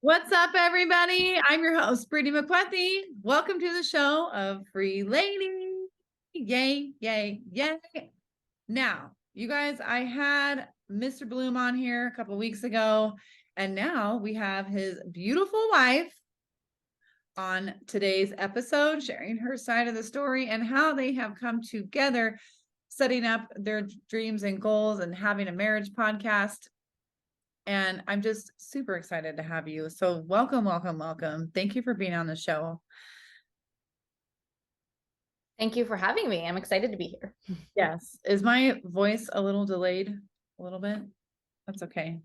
What's up, everybody? I'm your host, Brittney McWethy. Welcome to the show of Free Lady. Yay, yay, yay. Now, you guys, I had Mr. Bloom on here a couple weeks ago, and now we have his beautiful wife on today's episode, sharing her side of the story and how they have come together, setting up their dreams and goals and having a marriage podcast. And I'm just super excited to have you. So welcome, welcome, welcome. Thank you for being on the show. Thank you for having me. I'm excited to be here. Yes. Is my voice a little delayed? A little bit? That's okay.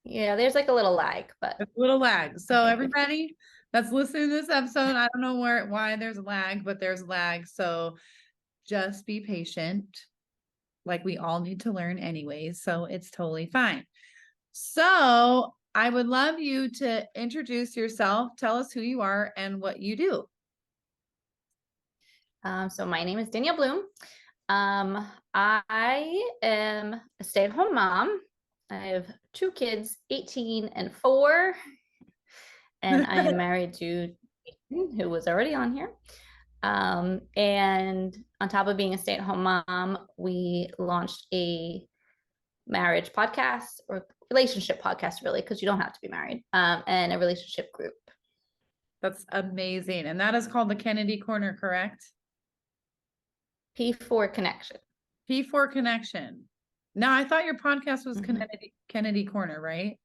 Yeah, there's like a little lag, but a little lag. So everybody that's listening to this episode, I don't know why there's a lag, but there's a lag. So just be patient. Like we all need to learn anyways. So it's totally fine. So I would love you to introduce yourself. Tell us who you are and what you do. So my name is Danielle Bloom. I am a stay-at-home mom. I have two kids, 18 and 4. And I am married to Jason, who was already on here. And on top of being a stay-at-home mom, we launched a marriage podcast or relationship podcast, really, because you don't have to be married, and a relationship group. That's amazing. And that is called the Kennedy Corner, correct? P4 Connection. P4 Connection. Now, I thought your podcast was Kennedy Corner, right?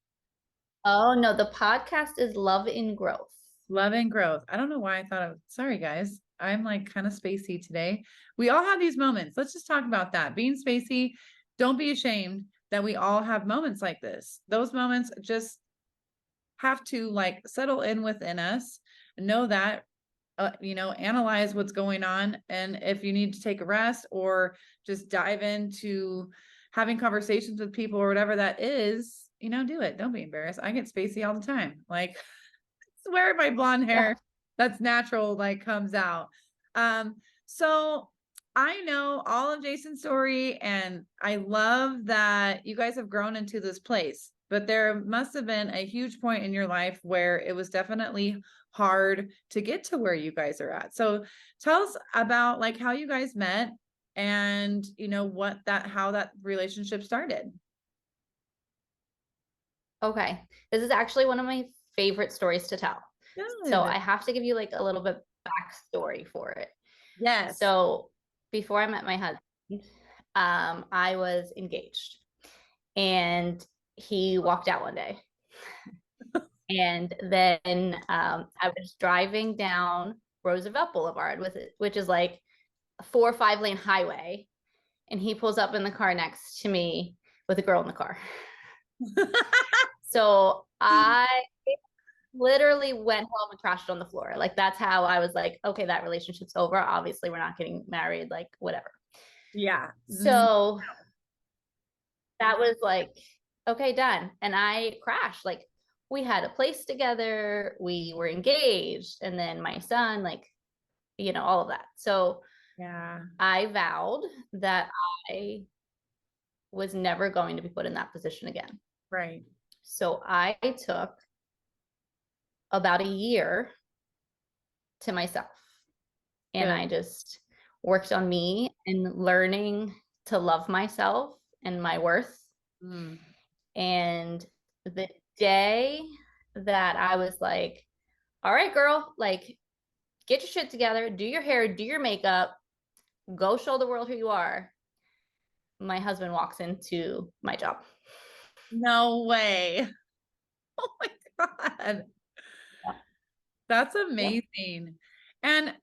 Oh, no, the podcast is Love in Growth. Love and Growth. I don't know why I thought of, sorry, guys. I'm like kind of spacey today. We all have these moments. Let's just talk about that. Being spacey, don't be ashamed that we all have moments like this. Those moments just have to like settle in within us, know that, analyze what's going on. And if you need to take a rest or just dive into having conversations with people or whatever that is, do it. Don't be embarrassed. I get spacey all the time. Like, I swear my blonde hair that's natural, like comes out. So I know all of Jason's story and I love that you guys have grown into this place, but there must have been a huge point in your life where it was definitely hard to get to where you guys are at. So tell us about like how you guys met and how that relationship started. Okay. This is actually one of my favorite stories to tell. Good. So I have to give you like a little bit backstory for it. Yes. So before I met my husband, I was engaged and he walked out one day. And then I was driving down Roosevelt Boulevard which is like a 4 or 5 lane highway. And he pulls up in the car next to me with a girl in the car. So I literally went home and crashed on the floor. Like that's how I was like, okay, that relationship's over. Obviously we're not getting married, like whatever. Yeah. So that was like, okay, done. And I crashed. Like we had a place together, we were engaged, and then my son, like, all of that. So yeah, I vowed that I was never going to be put in that position again. Right. So I took about a year to myself. And I just worked on me and learning to love myself and my worth. And the day that I was like, all right, girl, like get your shit together, do your hair, do your makeup, go show the world who you are, my husband walks into my job. No way. Oh my God. Yeah. That's amazing. And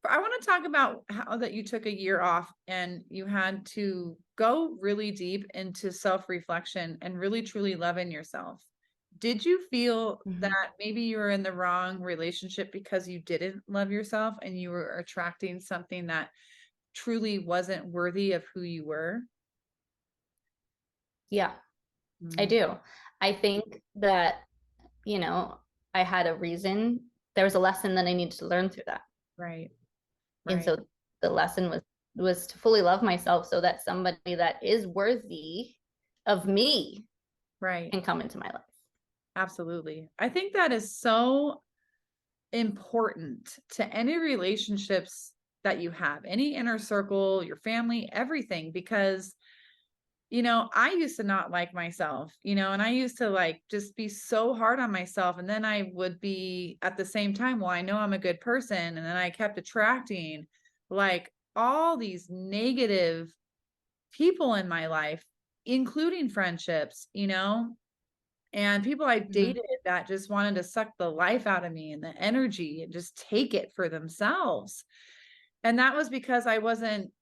I want to talk about how that you took a year off and you had to go really deep into self-reflection and really truly loving yourself. Did you feel that maybe you were in the wrong relationship because you didn't love yourself and you were attracting something that truly wasn't worthy of who you were? Yeah, I do. I think that, I had a reason. There was a lesson that I needed to learn through that. Right. And so the lesson was to fully love myself so that somebody that is worthy of me can come into my life. Absolutely. I think that is so important to any relationships that you have, any inner circle, your family, everything, because I used to not like myself, and I used to like just be so hard on myself. And then I would be at the same time, well, I know I'm a good person. And then I kept attracting like all these negative people in my life, including friendships, and people I Mhm. dated that just wanted to suck the life out of me and the energy and just take it for themselves. And that was because I wasn't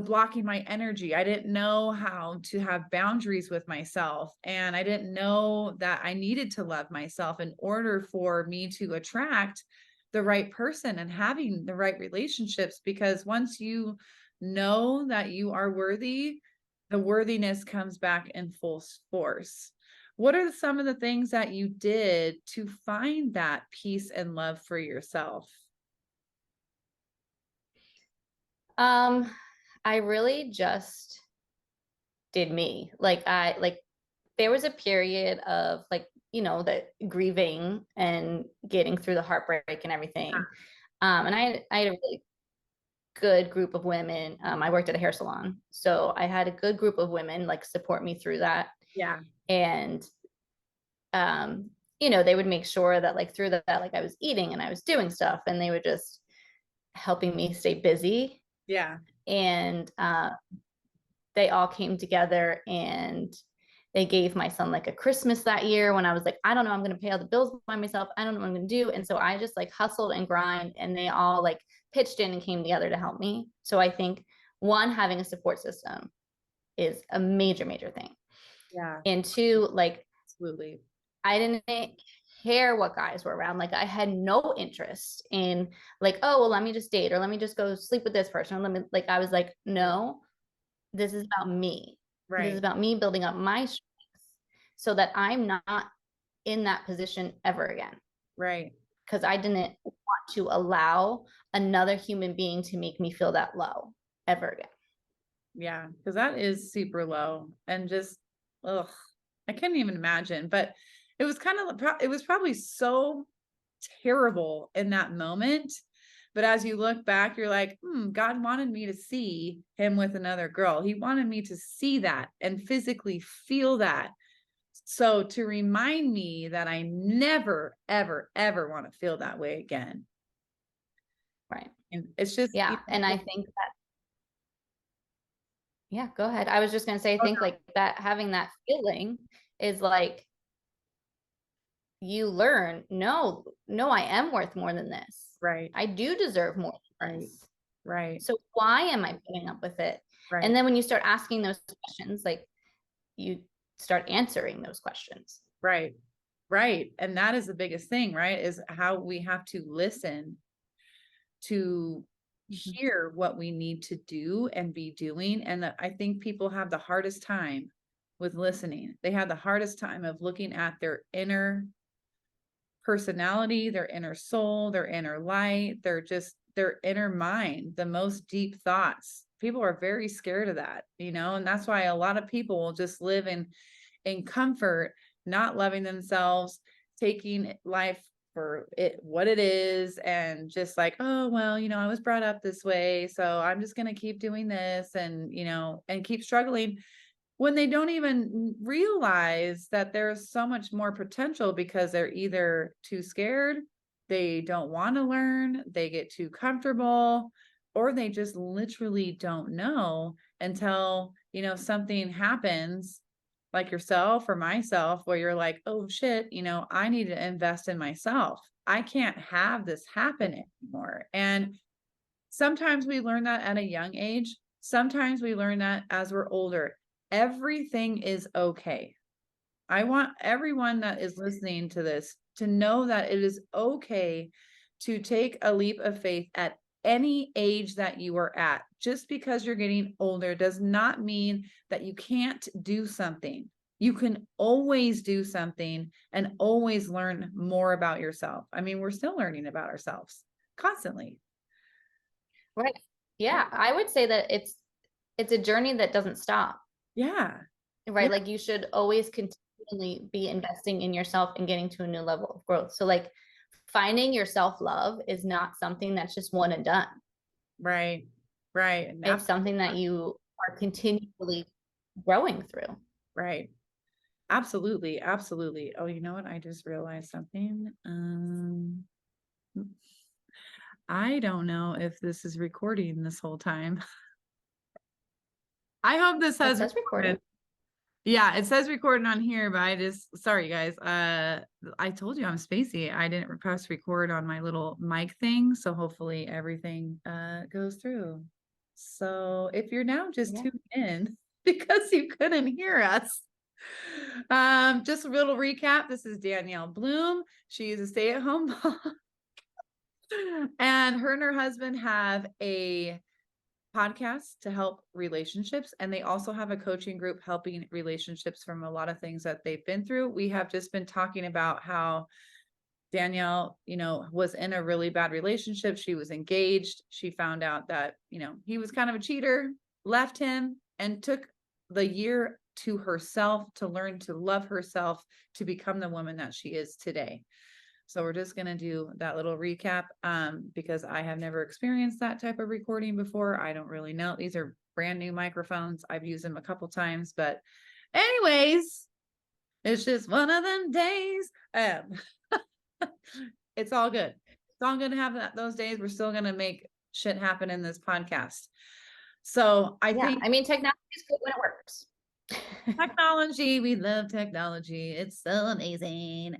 blocking my energy. I didn't know how to have boundaries with myself. And I didn't know that I needed to love myself in order for me to attract the right person and having the right relationships. Because once you know that you are worthy, the worthiness comes back in full force. What are some of the things that you did to find that peace and love for yourself? Um, I really just did me. Like there was a period of like, the grieving and getting through the heartbreak and everything. And I had a really good group of women. I worked at a hair salon. So I had a good group of women like support me through that. Yeah. And they would make sure that like through that, like I was eating and I was doing stuff and they were just helping me stay busy. Yeah. And they all came together and they gave my son like a Christmas that year when I was like, I don't know, I'm going to pay all the bills by myself. I don't know what I'm going to do. And so I just like hustled and grind and they all like pitched in and came together to help me. So I think one, having a support system is a major, major thing. Yeah. And two, like Absolutely. I didn't care what guys were around. Like I had no interest in like, oh, well, let me just date or let me just go sleep with this person. Or let me like, I was like, no, this is about me. This is Right. about me building up my strengths so that I'm not in that position ever again. Right. Because I didn't want to allow another human being to make me feel that low ever again. Yeah, because that is super low and just, ugh, I can't even imagine. But it was it was probably so terrible in that moment. But as you look back, you're like, God wanted me to see him with another girl. He wanted me to see that and physically feel that. So to remind me that I never, ever, ever want to feel that way again. Right. And it's just, Yeah. And I think that, yeah, go ahead. I was just going to say, I oh, think like that having that feeling is like, you learn, no, I am worth more than this. right, I do deserve more than right, this. right, So why am I putting up with it? And right. then when you start asking those questions, like you start answering those questions. Right. Right. And that is the biggest thing, right? Is how we have to listen to Mhm. hear what we need to do and be doing. And I think people have the hardest time with listening. They have the hardest time of looking at their inner personality, their inner soul, their inner light, their inner mind, the most deep thoughts. People are very scared of that, and that's why a lot of people will just live in comfort, not loving themselves, taking life for it what it is, and just like, oh well, I was brought up this way, so I'm just going to keep doing this, and keep struggling when they don't even realize that there's so much more potential because they're either too scared, they don't want to learn, they get too comfortable, or they just literally don't know until, something happens like yourself or myself where you're like, oh shit, I need to invest in myself. I can't have this happen anymore. And sometimes we learn that at a young age. Sometimes we learn that as we're older. Everything is okay. I want everyone that is listening to this to know that it is okay to take a leap of faith at any age that you are at. Just because you're getting older does not mean that you can't do something. You can always do something and always learn more about yourself. I mean, we're still learning about ourselves constantly. Right. Yeah. I would say that it's a journey that doesn't stop. Yeah. Yeah. Right. Like you should always continue continually be investing in yourself and getting to a new level of growth. So like finding your self-love is not something that's just one and done. Right. Right. And It's something that you are continually growing through. right. Absolutely. Absolutely. Oh, you know what? I just realized something. I don't know if this is recording this whole time. I hope this It has says recorded. recorded. Yeah, it says recording on here, but sorry guys. I told you I'm spacey. I didn't press record on my little mic thing, so hopefully everything goes through. So if you're now just Yeah. tuned in because you couldn't hear us, just a little recap. This is Danielle Bloom. She is a stay-at-home mom. And her husband have a podcast to help relationships, and they also have a coaching group helping relationships from a lot of things that they've been through. We have just been talking about how Danielle, was in a really bad relationship. She was engaged. She found out that, he was kind of a cheater, left him, and took the year to herself to learn to love herself, to become the woman that she is today. So we're just going to do that little recap because I have never experienced that type of recording before. I don't really know. These are brand new microphones. I've used them a couple times, but anyways, it's just one of them days. It's all good. It's all good to have those days. We're still going to make shit happen in this podcast. So I Yeah. think I mean, technology is good when it works. technology, we love technology. It's so amazing.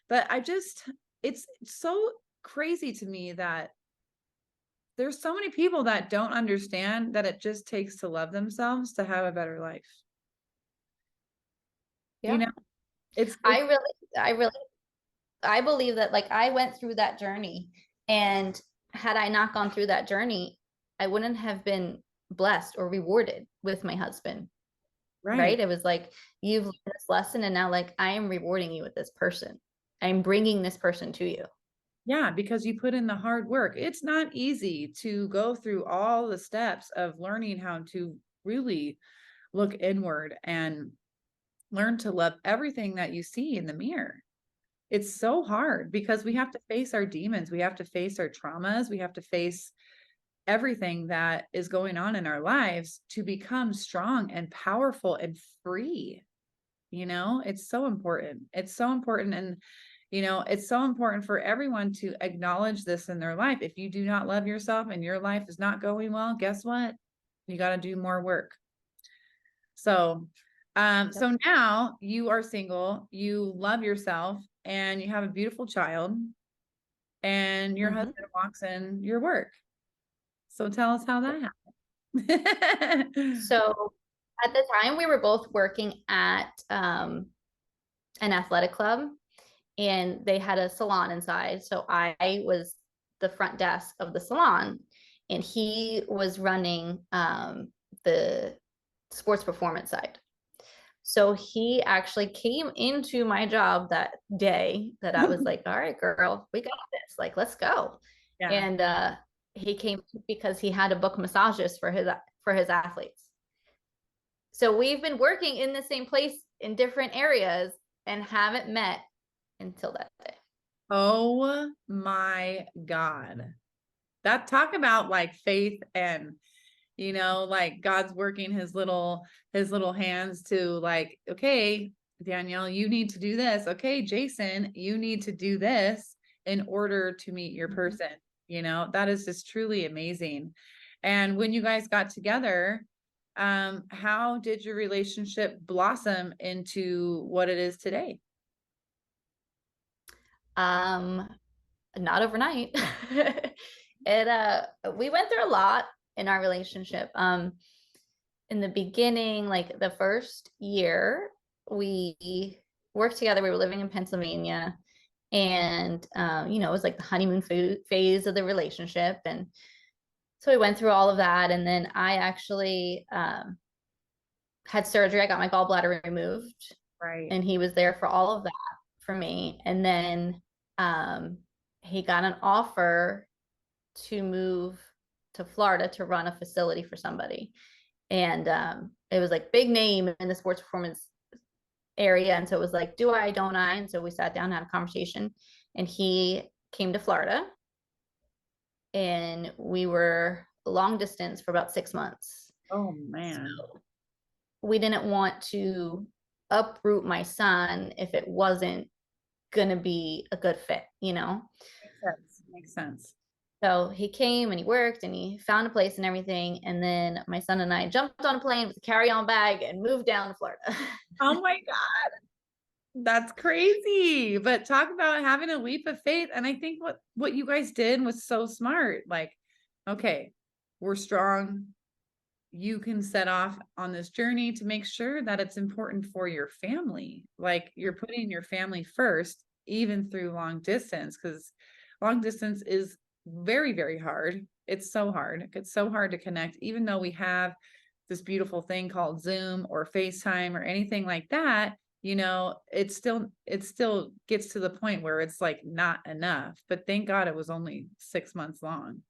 But it's so crazy to me that there's so many people that don't understand that it just takes to love themselves to have a better life. Yeah. It's I believe that like I went through that journey, and had I not gone through that journey, I wouldn't have been blessed or rewarded with my husband. right. Right. It was like, you've learned this lesson, and now like I am rewarding you with this person. I'm bringing this person to you. Yeah, because you put in the hard work. It's not easy to go through all the steps of learning how to really look inward and learn to love everything that you see in the mirror. It's so hard because we have to face our demons. We have to face our traumas. We have to face everything that is going on in our lives to become strong and powerful and free. It's so important. It's so important. And, it's so important for everyone to acknowledge this in their life. If you do not love yourself and your life is not going well, guess what? You got to do more work. So, Yep. so now you are single, you love yourself, and you have a beautiful child, and your Mm-hmm. husband walks in your work. So tell us how that happened. So at the time, we were both working at an athletic club, and they had a salon inside. So I was the front desk of the salon, and he was running the sports performance side. So he actually came into my job that day that I was like, all right, girl, we got this. Like, let's go. Yeah. And he came because he had to book massages for his athletes. So we've been working in the same place in different areas and haven't met until that day. Oh my God. That talk about like faith and like God's working his little hands to like, okay, Danielle, you need to do this. Okay, Jason, you need to do this in order to meet your person. That is just truly amazing. And when you guys got together, how did your relationship blossom into what it is today? Um, Not overnight. We went through a lot in our relationship. In the beginning, like the first year, we worked together. We were living in Pennsylvania, and it was like the honeymoon phase of the relationship, and so we went through all of that. And then I actually had surgery. I got my gallbladder removed, Right. and he was there for all of that for me. And then um, he got an offer to move to Florida to run a facility for somebody. And it was like big name in the sports performance area. And so it was like, do I, don't I? And so we sat down and had a conversation, and he came to Florida, and we were long distance for about 6 months. Oh man. So we didn't want to uproot my son if it wasn't going to be a good fit, you know? Makes sense. Makes sense. So he came and he worked and he found a place and everything. And then my son and I jumped on a plane with a carry-on bag and moved down to Florida. Oh my God. That's crazy. But talk about having a leap of faith. And I think what you guys did was so smart. Like, okay, we're strong. You can set off on this journey to make sure that it's important for your family. Like you're putting your family first, even through long distance, because long distance is very, very hard. It's so hard. It's so hard to connect, even though we have this beautiful thing called Zoom or FaceTime or anything like that. It still gets to the point where it's like not enough. But thank God it was only 6 months long.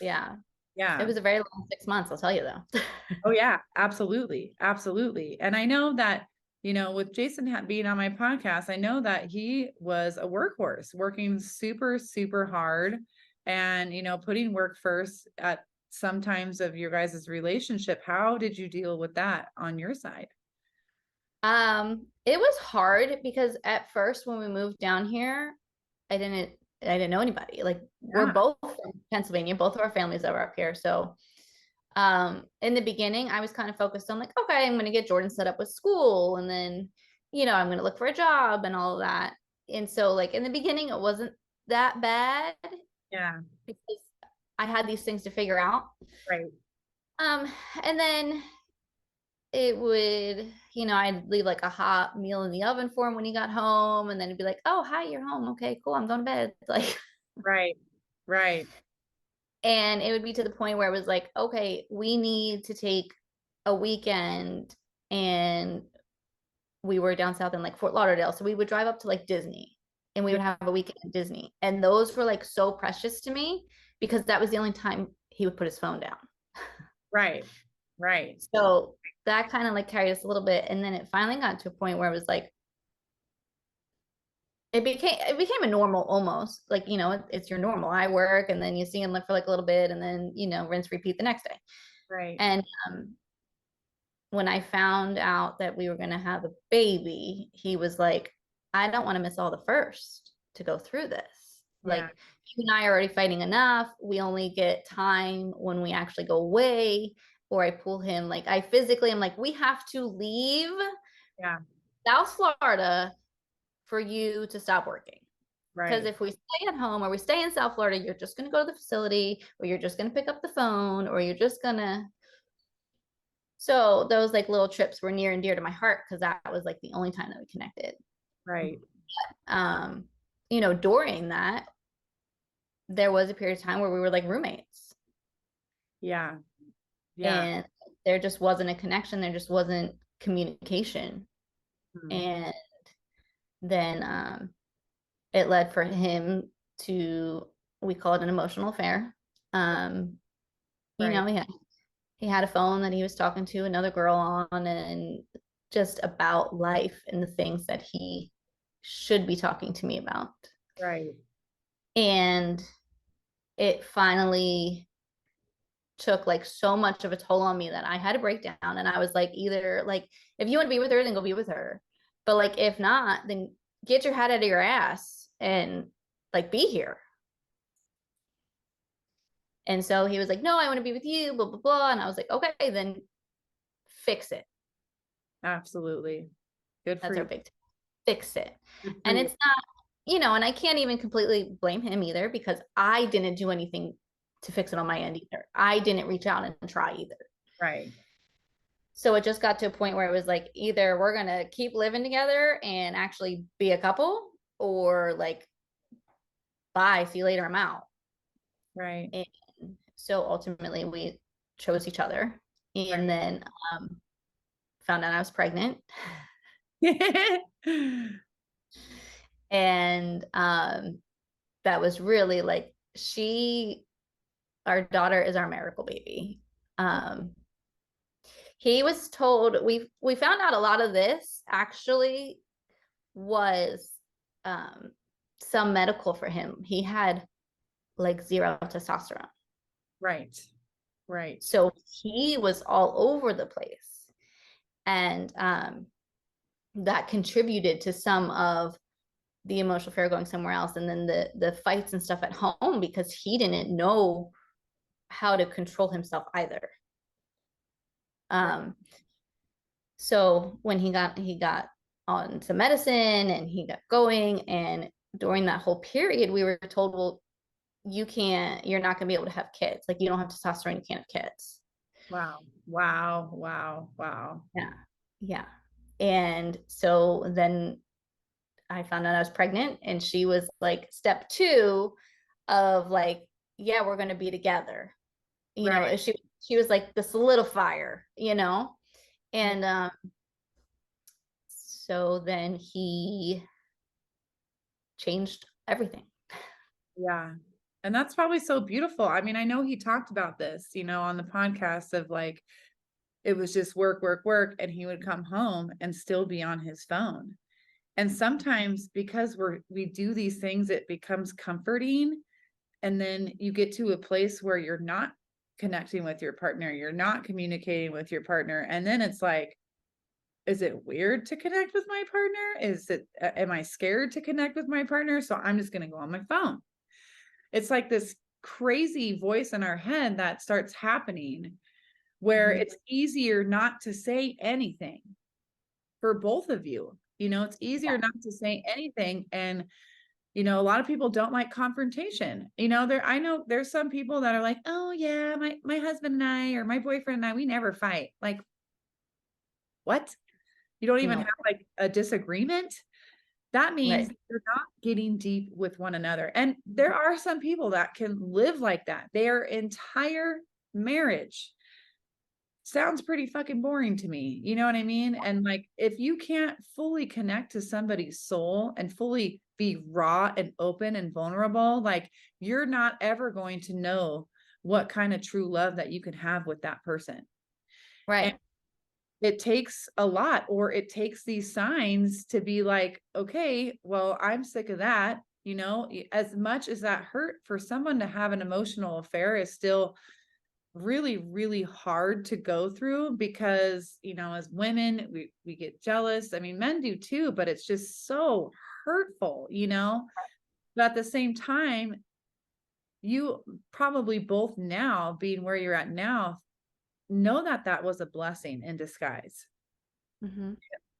Yeah. It Yeah. was a very long 6 months, I'll tell you though. Oh yeah, absolutely. Absolutely. And I know that, with Jason being on my podcast, I know that he was a workhorse, working super, super hard and, putting work first at sometimes of your guys' relationship. How did you deal with that on your side? It was hard because at first when we moved down here, I didn't know anybody. Like we're Yeah. both from Pennsylvania, both of our families that were up here. So in the beginning, I was kind of focused on like, okay, I'm gonna get Jordan set up with school, and then, I'm gonna look for a job and all of that. And so like in the beginning, it wasn't that bad Yeah. because I had these things to figure out. Right. Um, and then it would, I'd leave like a hot meal in the oven for him when he got home, and then he'd be like, "Oh, hi, you're home. Okay, cool. I'm going to bed." Like, Right. Right. and it would be to the point where it was like, "Okay, we need to take a weekend," and we were down south in like Fort Lauderdale, so we would drive up to like Disney, and we Yeah. would have a weekend at Disney, and those were like so precious to me because that was the only time he would put his phone down. Right. Right. So that kind of like carried us a little bit, and then it finally got to a point where it was like it became a normal almost, like, it's your normal. I work and then you see him like for like a little bit, and then rinse repeat the next day. Right. And when I found out that we were going to have a baby, he was like, I don't want to miss all the first to go through this. Like, Yeah. you and I are already fighting enough. We only get time when we actually go away, or I pull him, like I physically am like, we have to leave Yeah. South Florida for you to stop working. Because Right. if we stay at home or we stay in South Florida, you're just going to go to the facility, or you're just going to pick up the phone, or you're just going to. So those like little trips were near and dear to my heart because that was like the only time that we connected. Right. Um, during that, there was a period of time where we were like roommates, Yeah. Yeah. and there just wasn't a connection. There just wasn't communication. Hmm. And then it led for him to, we call it an emotional affair. Um, Right. he had a phone that he was talking to another girl on, and just about life and the things that he should be talking to me about. Right. And it finally took like so much of a toll on me that I had to break down. And I was like, either like, if you want to be with her, then go be with her. But like, if not, then get your head out of your ass and like be here. And so he was like, no, I want to be with you, blah, blah, blah. And I was like, okay, then fix it. Absolutely. Good for That's our you. big thing. Fix it. Good for And you. it's not, and I can't even completely blame him either because I didn't do anything to fix it on my end either. I didn't reach out and try either. Right. So it just got to a point where it was like, either we're going to keep living together and actually be a couple, or like, bye, see you later, I'm out. Right. And so ultimately we chose each other, and Right. then found out I was pregnant. And that was really like, our daughter is our miracle baby. Um, He was told, we found out a lot of this actually was some medical for him. He had like zero testosterone. Right. Right. So he was all over the place. And that contributed to some of the emotional fear going somewhere else. And then the fights and stuff at home because he didn't know how to control himself either. So when he got on some medicine and he got going, and during that whole period, we were told, well, you're not gonna be able to have kids. Like you don't have testosterone, you can't have kids. Wow. Wow. Wow. Wow. Yeah. Yeah. And so then I found out I was pregnant, and she was like step 2 of like, yeah, we're gonna be together. You know, Right. she was like the solidifier, you know? And so then he changed everything. Yeah. And that's probably so beautiful. I mean, I know he talked about this, on the podcast of like, it was just work, work, work. And he would come home and still be on his phone. And sometimes because we do these things, it becomes comforting. And then you get to a place where you're not connecting with your partner, you're not communicating with your partner. And then it's like, is it weird to connect with my partner? Am I scared to connect with my partner? So I'm just going to go on my phone. It's like this crazy voice in our head that starts happening where it's easier not to say anything for both of you. It's easier not to say anything. And, a lot of people don't like confrontation. I know there's some people that are like, oh yeah, my husband and I, or my boyfriend and I, we never fight. Like, what? You don't even No. have like a disagreement? That means Right. you're not getting deep with one another. And there are some people that can live like that. Their entire marriage sounds pretty fucking boring to me. You know what I mean? And like, if you can't fully connect to somebody's soul and fully be raw and open and vulnerable, like you're not ever going to know what kind of true love that you can have with that person. And Right. it takes a lot, or it takes these signs to be like, okay, well, I'm sick of that. As much as that hurt, for someone to have an emotional affair is still really, really hard to go through because, as women, we get jealous. I mean, men do too, but it's just so hurtful. But at the same time, you probably both now, being where you're at now, know that that was a blessing in disguise. Mm-hmm.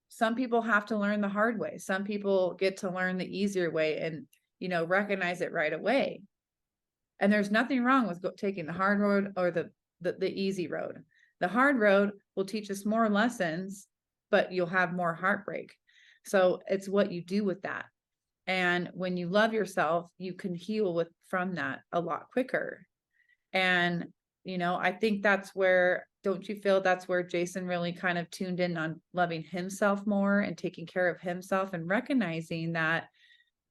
Some people have to learn the hard way. Some people get to learn the easier way and, recognize it right away. And there's nothing wrong with taking the hard road or the easy road. The hard road will teach us more lessons, but you'll have more heartbreak. So it's what you do with that. And when you love yourself, you can heal from that a lot quicker. And, I think don't you feel that's where Jason really kind of tuned in on loving himself more and taking care of himself and recognizing that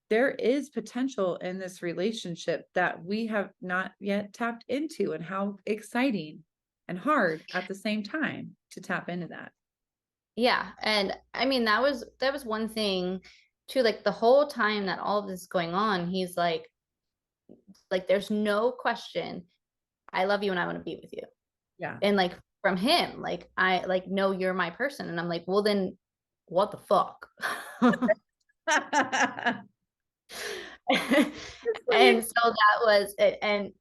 there is potential in this relationship that we have not yet tapped into, and how exciting and hard at the same time to tap into that. Yeah. And I mean, that was one thing too, like the whole time that all of this is going on, he's like, there's no question. I love you and I want to be with you. Yeah. And like from him, like I like no, you're my person. And I'm like, well then what the fuck? And so that was it. And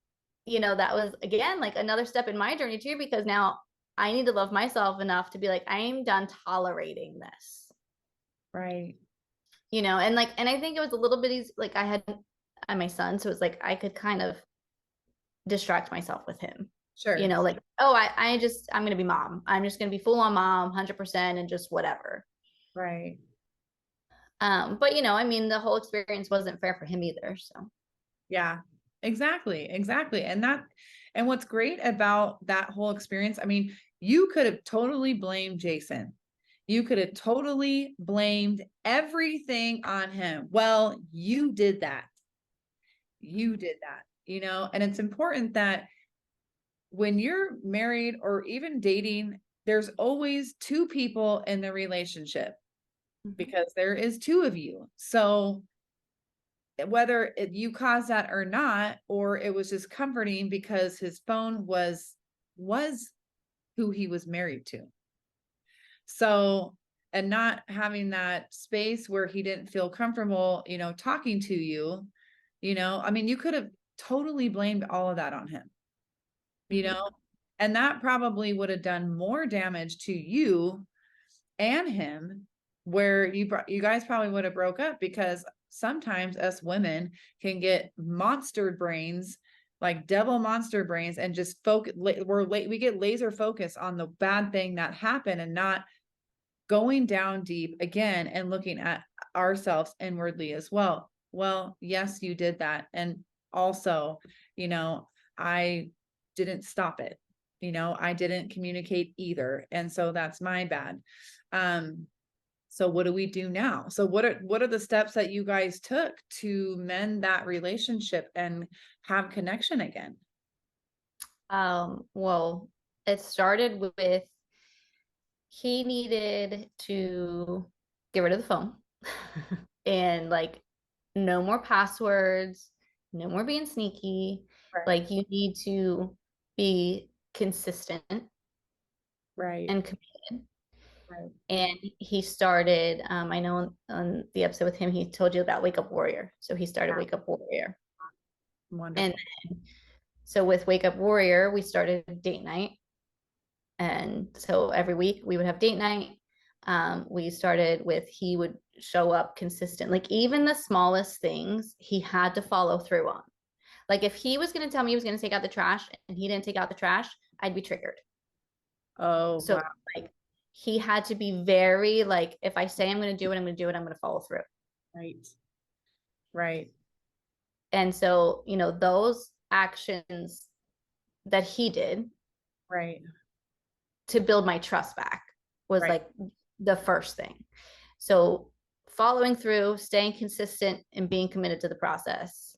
that was again like another step in my journey too, because now I need to love myself enough to be like, I'm done tolerating this. Right. And I think it was a little bit easy. Like I had my son, so it's like I could kind of distract myself with him. Sure. Like, oh, I'm gonna be mom. I'm just gonna be full on mom, 100%, and just whatever. Right. But I mean, the whole experience wasn't fair for him either. So Yeah, exactly. Exactly. And what's great about that whole experience, I mean, you could have totally blamed Jason. You could have totally blamed everything on him. Well, you did that. You did that, and it's important that when you're married or even dating, there's always two people in the relationship because there is two of you. So whether you caused that or not, or it was just comforting because his phone was who he was married to. So, and not having that space where he didn't feel comfortable, talking to you, I mean, you could have totally blamed all of that on him, and that probably would have done more damage to you and him, where you guys probably would have broke up, because sometimes us women can get monster brains, like double monster brains, and just focus. We get laser focus on the bad thing that happened and not going down deep again and looking at ourselves inwardly as well. Well, yes, you did that. And also, I didn't stop it. I didn't communicate either. And so that's my bad. So what do we do now? So what are the steps that you guys took to mend that relationship and have connection again? Well, it started with he needed to get rid of the phone and like no more passwords, no more being sneaky. Right. Like you need to be consistent Right. and committed. Right. And he started, I know on the episode with him, he told you about Wake Up Warrior. So he started Yeah. Wake Up Warrior. Wonderful. And then, so with Wake Up Warrior, we started date night. And so every week we would have date night. We started with, he would show up consistent, like even the smallest things he had to follow through on. Like if he was going to tell me he was going to take out the trash and he didn't take out the trash, I'd be triggered. Oh, So wow. like he had to be very like, if I say I'm going to do it, I'm going to do it. I'm going to follow through. Right. Right. And so, those actions that he did Right. to build my trust back was Right. like the first thing. So following through, staying consistent and being committed to the process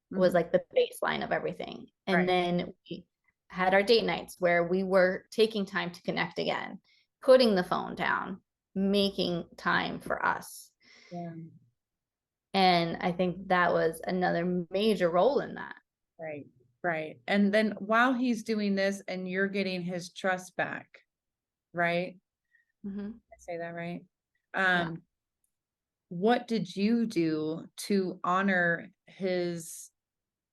was like the baseline of everything. And Right. then we had our date nights where we were taking time to connect again, putting the phone down, making time for us. Yeah. And I think that was another major role in that. Right. Right. And then while he's doing this and you're getting his trust back, right? Mm-hmm. I say that right? Yeah. What did you do to honor his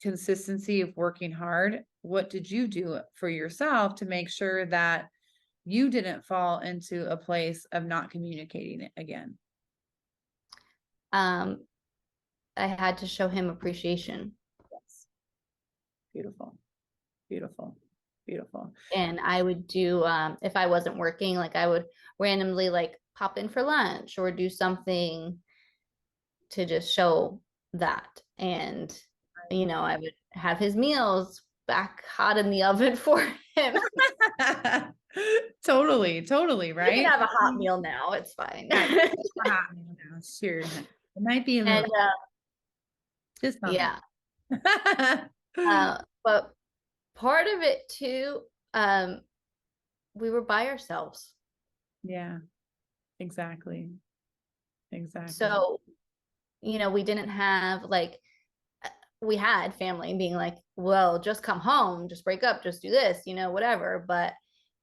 consistency of working hard? What did you do for yourself to make sure that you didn't fall into a place of not communicating it again? I had to show him appreciation. Yes. Beautiful. Beautiful. Beautiful. And I would do, if I wasn't working, like I would randomly like pop in for lunch or do something to just show that. And, I would have his meals back hot in the oven for him. Totally, totally, You right? can have a hot meal now. It's fine. Yeah, a hot meal now, sure. It might be a little, And just not yeah. much. But part of it too, we were by ourselves. Yeah, exactly. Exactly. So, we didn't have like, we had family being like, well, just come home, just break up, just do this, whatever. But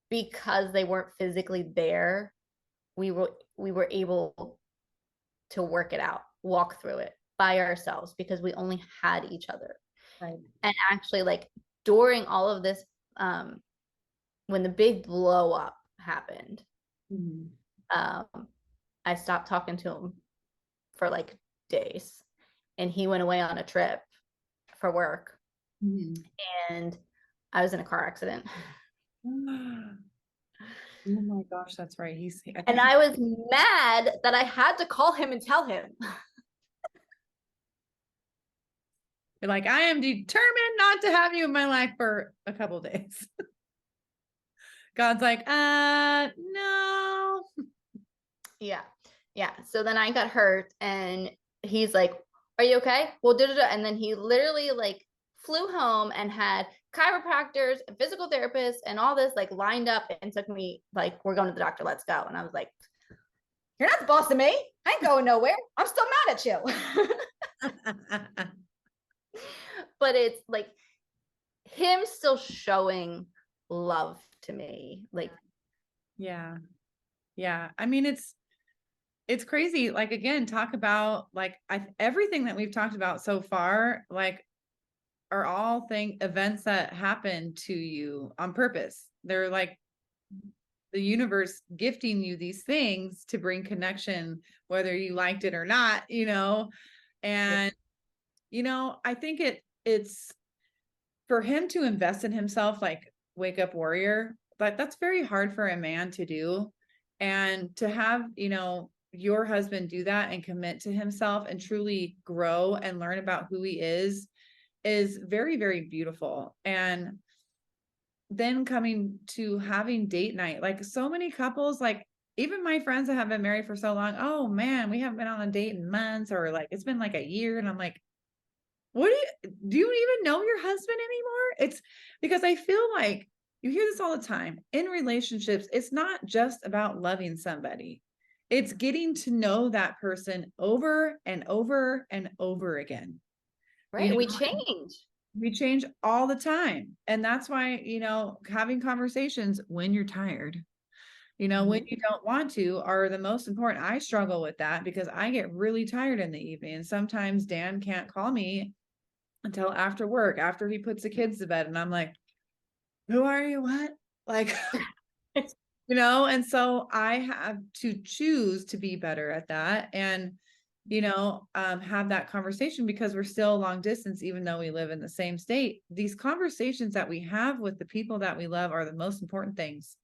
because they weren't physically there, we were able to work it out, walk through it by ourselves because we only had each other. Right. And actually, like during all of this, when the big blow up happened, I stopped talking to him for like days, and he went away on a trip for work, and I was in a car accident. Oh my gosh, that's right. And I was mad that I had to call him and tell him. You're like, I am determined not to have you in my life for a couple of days. God's like, no. Yeah. Yeah. So then I got hurt and he's like, are you okay? Well, and then he literally like flew home and had chiropractors, physical therapists, and all this like lined up and took me like, we're going to the doctor, let's go. And I was like, you're not the boss of me. I ain't going nowhere. I'm still mad at you. But it's like him still showing love to me. Like, Yeah. Yeah. I mean, it's crazy. Like, again, talk about like everything that we've talked about so far, like are all events that happen to you on purpose. They're like the universe gifting you these things to bring connection, whether you liked it or not, you know? And, you know, I think it's for him to invest in himself, like wake up warrior, but that's very hard for a man to do. And to have, you know, your husband do that and commit to himself and truly grow and learn about who he is very, very beautiful. And then coming to having date night, like so many couples, like even my friends that have been married for so long, oh man, we haven't been on a date in months, or like it's been like a year. And I'm like, what do you even know your husband anymore? It's because I feel like you hear this all the time in relationships. It's not just about loving somebody. It's getting to know that person over and over and over again. right. You We know, change. we change all the time. And that's why, you know, having conversations when you're tired, you know, when you don't want to are the most important. I struggle with that because I get really tired in the evening. And sometimes Dan can't call me until after work, after he puts the kids to bed. And I'm like, who are you? What? Like, you know, and so I have to choose to be better at that. And, you know, have that conversation because we're still long distance, even though we live in the same state. These conversations that we have with the people that we love are the most important things.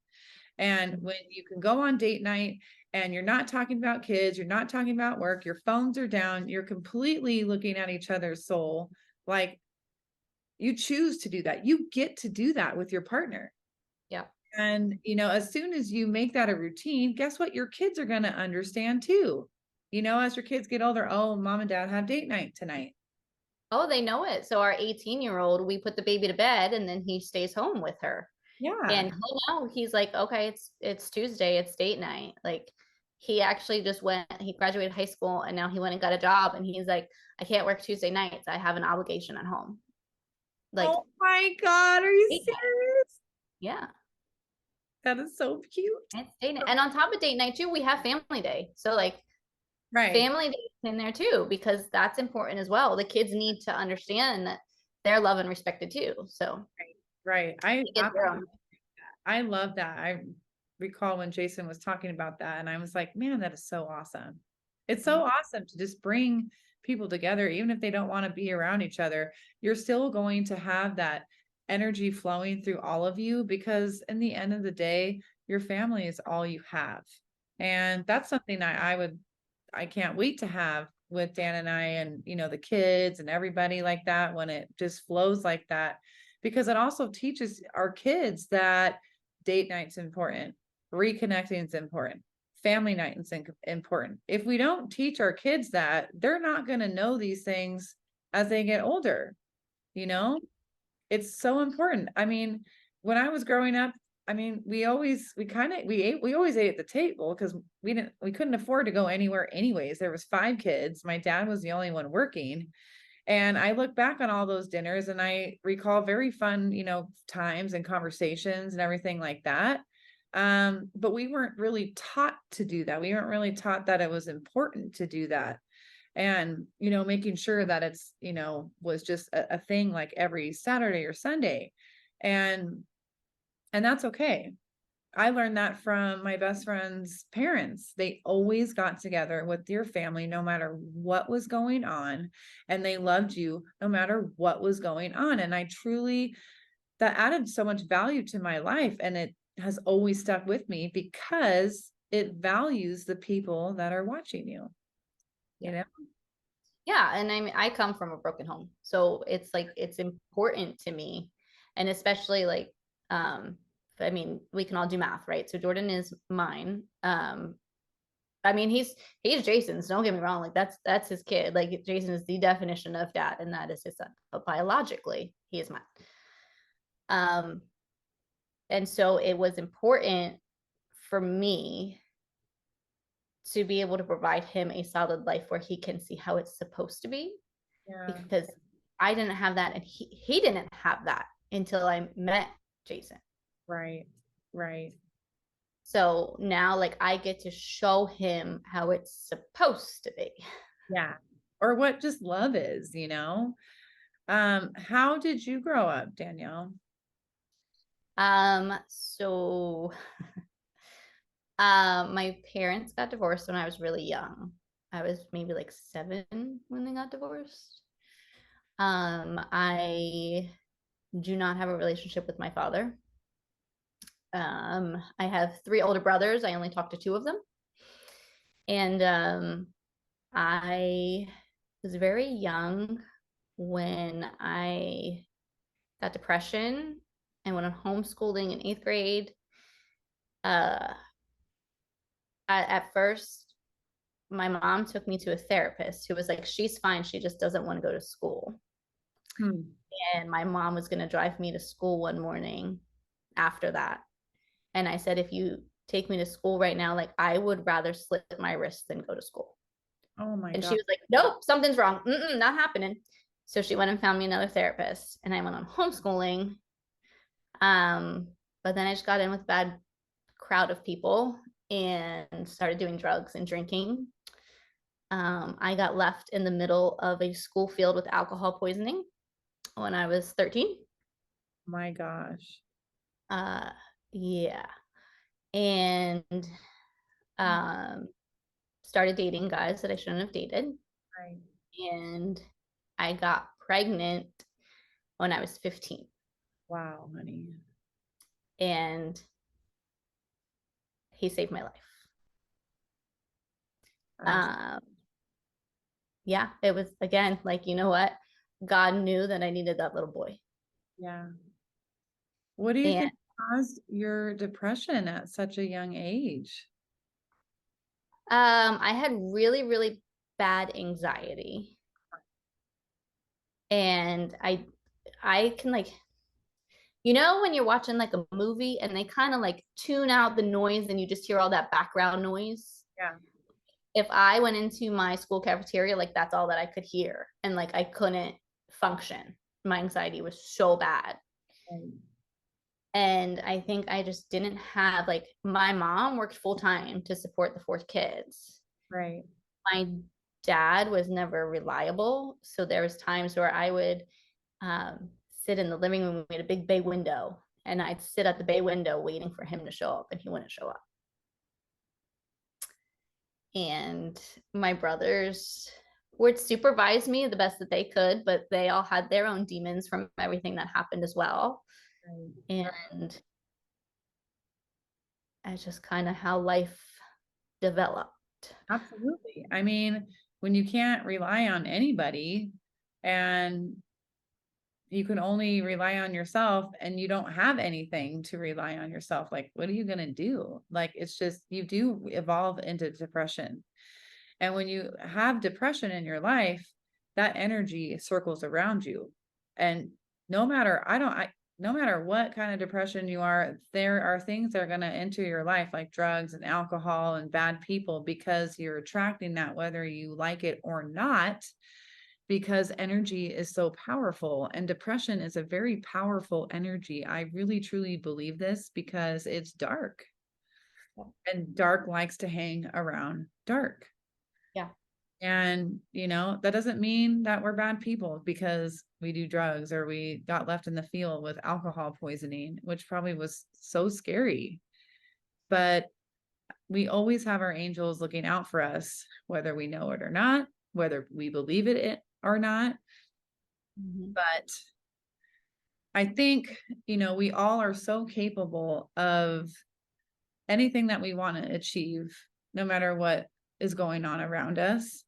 And when you can go on date night and you're not talking about kids, you're not talking about work, your phones are down, you're completely looking at each other's soul, like you choose to do that. You get to do that with your partner. Yeah. And, you know, as soon as you make that a routine, guess what? Your kids are going to understand too. You know, as your kids get older, oh, mom and dad have date night tonight. Oh, they know it. So our 18-year-old, we put the baby to bed and then he stays home with her. Yeah. And he's like, okay, it's Tuesday, it's date night. Like he actually just he graduated high school and now he went and got a job and he's like, I can't work Tuesday nights. I have an obligation at home. Like, Oh my God. Are you date night. serious? Yeah. That is so cute. It's date night. And on top of date night too, we have family day. So like Right. family day in there too, because that's important as well. The kids need to understand that they're loved and respected too. So Right. they get their own. I love that. I recall when Jason was talking about that, and I was like, man, that is so awesome. It's so awesome to just bring people together, even if they don't want to be around each other. You're still going to have that energy flowing through all of you because, in the end of the day, your family is all you have. And that's something I can't wait to have with Dan and I, and, you know, the kids and everybody like that when it just flows like that, because it also teaches our kids that date night's important, reconnecting is important, family night is important. If we don't teach our kids that, they're not going to know these things as they get older. You know, it's so important. I mean, when I was growing up, I mean, we always we always ate at the table because we couldn't afford to go anywhere anyways. There was 5 kids. My dad was the only one working. And I look back on all those dinners and I recall very fun, you know, times and conversations and everything like that. But we weren't really taught to do that. We weren't really taught that it was important to do that. And, you know, making sure that it's, you know, was just a thing like every Saturday or Sunday. And that's okay. I learned that from my best friend's parents. They always got together with your family, no matter what was going on. And they loved you no matter what was going on. And I truly, that added so much value to my life. And it has always stuck with me because it values the people that are watching you, you know? Yeah. And I mean, I come from a broken home. So it's like, it's important to me. And especially like, I mean, we can all do math, right? So Jordan is mine. I mean, he's Jason's. Don't get me wrong. Like that's his kid. Like Jason is the definition of dad, and that is his son. But biologically, he is mine. Um, and so it was important for me to be able to provide him a solid life where he can see how it's supposed to be, Yeah. because I didn't have that, and he didn't have that until I met Jason. Right. Right. So now, like, I get to show him how it's supposed to be. Yeah. Or what just love is, you know? How did you grow up, Danielle? So my parents got divorced when I was really young. I was maybe like 7 when they got divorced. I do not have a relationship with my father. I have 3 older brothers. I only talk to 2 of them. And I was very young when I got depression and went on homeschooling in 8th grade. Uh, at first, my mom took me to a therapist who was like, she's fine. She just doesn't want to go to school. Hmm. And my mom was going to drive me to school one morning after that. And I said, if you take me to school right now, like, I would rather slit my wrist than go to school. Oh my And she God. was like, nope, something's wrong. Not happening. So she went and found me another therapist, and I went on homeschooling. Um, but then I just got in with a bad crowd of people and started doing drugs and drinking. I got left in the middle of a school field with alcohol poisoning when I was 13. My gosh. Uh, yeah. And started dating guys that I shouldn't have dated. Right. And I got pregnant when I was 15. Wow, honey. And he saved my life. Abs- Um, yeah, it was, again, like, you know what? God knew that I needed that little boy. Yeah. What do you And think caused your depression at such a young age? I had really, really bad anxiety. And I can, like, you know, when you're watching like a movie and they kind of like tune out the noise and you just hear all that background noise. Yeah. If I went into my school cafeteria, like, that's all that I could hear. And like, I couldn't function. My anxiety was so bad. Right. And I think I just didn't have, like, my mom worked full time to support the 4 kids. Right. My dad was never reliable. So there was times where I would sit in the living room. We had a big bay window, and I'd sit at the bay window waiting for him to show up, and he wouldn't show up. And my brothers would supervise me the best that they could, but they all had their own demons from everything that happened as well. Right. And that's just kind of how life developed. Absolutely. I mean, when you can't rely on anybody and you can only rely on yourself and you don't have anything to rely on yourself, like, what are you going to do? Like, it's just, you do evolve into depression. And when you have depression in your life, that energy circles around you. And no matter, no matter what kind of depression you are, there are things that are going to enter your life, like drugs and alcohol and bad people, because you're attracting that, whether you like it or not, because energy is so powerful. And depression is a very powerful energy. I really, truly believe this because it's dark, and dark likes to hang around dark. Yeah. And, you know, that doesn't mean that we're bad people because we do drugs or we got left in the field with alcohol poisoning, which probably was so scary. But we always have our angels looking out for us, whether we know it or not, whether we believe it or not. Mm-hmm. But I think, you know, we all are so capable of anything that we want to achieve, no matter what is going on around us.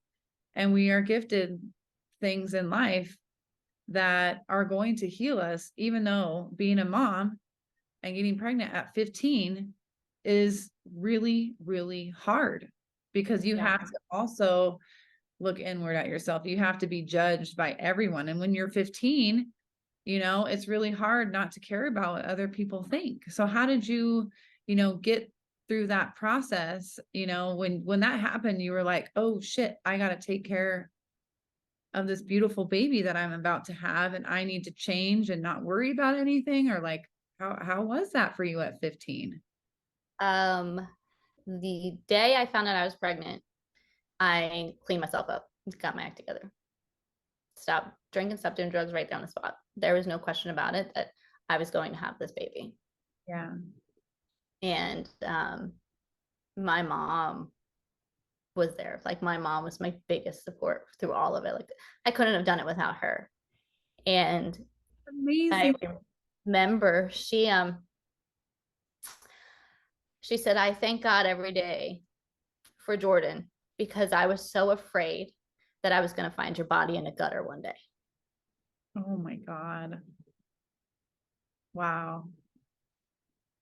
And we are gifted things in life that are going to heal us, even though being a mom and getting pregnant at 15 is really, really hard, because you Yeah. have to also look inward at yourself. You have to be judged by everyone. And when you're 15, it's really hard not to care about what other people think. So how did you, get through that process? When that happened, you were like, oh shit, I got to take care of this beautiful baby that I'm about to have, and I need to change and not worry about anything? Or like, how was that for you at 15? Um, the day I found out I was pregnant, I cleaned myself up, got my act together, stopped drinking, stopped doing drugs right down the spot. There was no question about it that I was going to have this baby. Yeah. And my mom was there. Like my mom was my biggest support through all of it. Like I couldn't have done it without her. And I Amazing. remember she said, I thank God every day for Jordan because I was so afraid that I was going to find your body in a gutter one day. Oh my God. Wow.